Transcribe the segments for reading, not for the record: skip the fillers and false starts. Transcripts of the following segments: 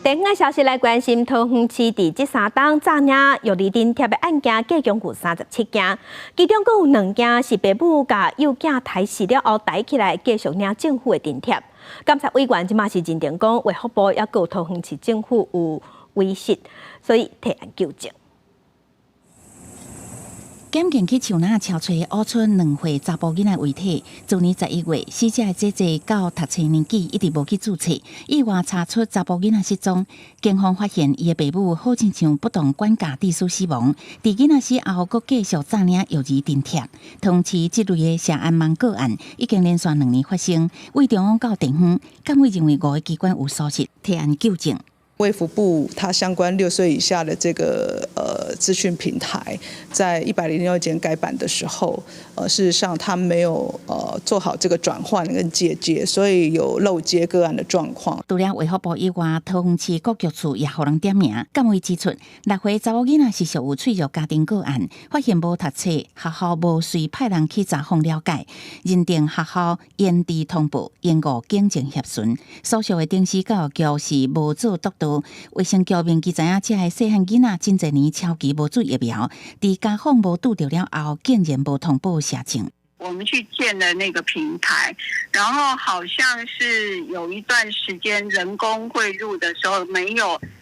第五个消息来关心，桃园市第这3档诈领药理津贴的案件，计共有37件，其中阁有2件是爸母甲幼囝抬死了后抬起来继续领政府的津贴。监察委员即马是认定讲，卫福部也有桃园市政府有威胁，所以提案纠正。检警去树林敲找乌村2岁查甫囡仔遗体，去年11月，死者的姐姐到读册年纪一直无去注册，意外查出查甫囡仔失踪。警方发现伊的爸母好亲像不当管教致使死亡，伫囡仔死后，阁继续诈领药儿津贴。桃园市这类的涉案盲个案已经连续2年发生，为中央到地方，监委认为5个机关有疏失，提案纠正。卫福部它相关6岁以下的这个资讯平台，在106件改版的时候，事实上它没有做好这个转换跟借接，所以有漏接个案的状况。除了卫福部以外，桃园市各局处也互人点名。监委指出，6岁查某囡仔是属有脆弱家庭个案，发现无读册，学校无随派人去查访了解，认定学校延迟通报，延误警政协巡。所属的顶市教育局是无做督导。卫生局面记知影，这个细汉囡仔真侪年超期无注疫苗，伫家访无拄着了后，竟然无通报社情。我们去建了那个平台，然后好像是有一段时间人工汇入的时候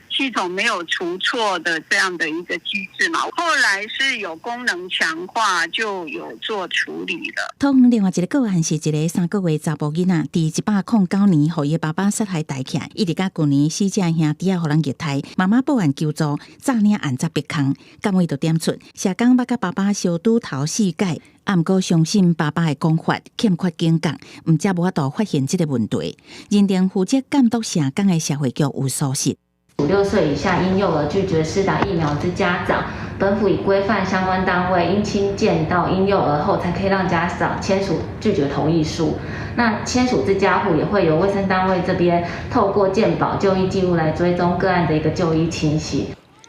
系统没有除错的这样的一个机制嘛，后来是有功能强化，就有做处理了。桃园另外一个个案是一个3个月查甫囡仔，伫109年互伊爸爸杀害抬起来，一直到去年死者兄弟仔互人虐待，妈妈报案求助，诈领案查别空。监委就点出，社工捌甲爸爸相拄头4届。毋过相信爸爸的讲法欠缺警觉，毋则无法度发现这个问题，认定负责监督社工的社会局有疏失。5、6岁以下婴幼儿拒绝施打疫苗之家长，本府已规范相关单位应亲见到婴幼儿后，才可以让家长签署拒绝同意书。那签署之家户也会由卫生单位这边透过健保就医记录来追踪个案的一个就医情形。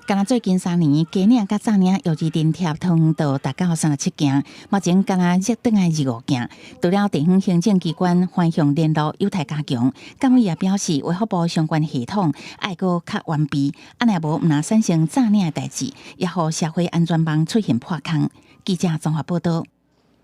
敢若最近3年，假领甲诈领药儿津贴通道达到37件，目前敢若热转来25件。除了地方行政机关反向联络有待加强，监委也表示，卫福部相关系统爱阁较完备，安若无毋若产生诈领的代志，也互社会安全网出现破空。记者综合报道。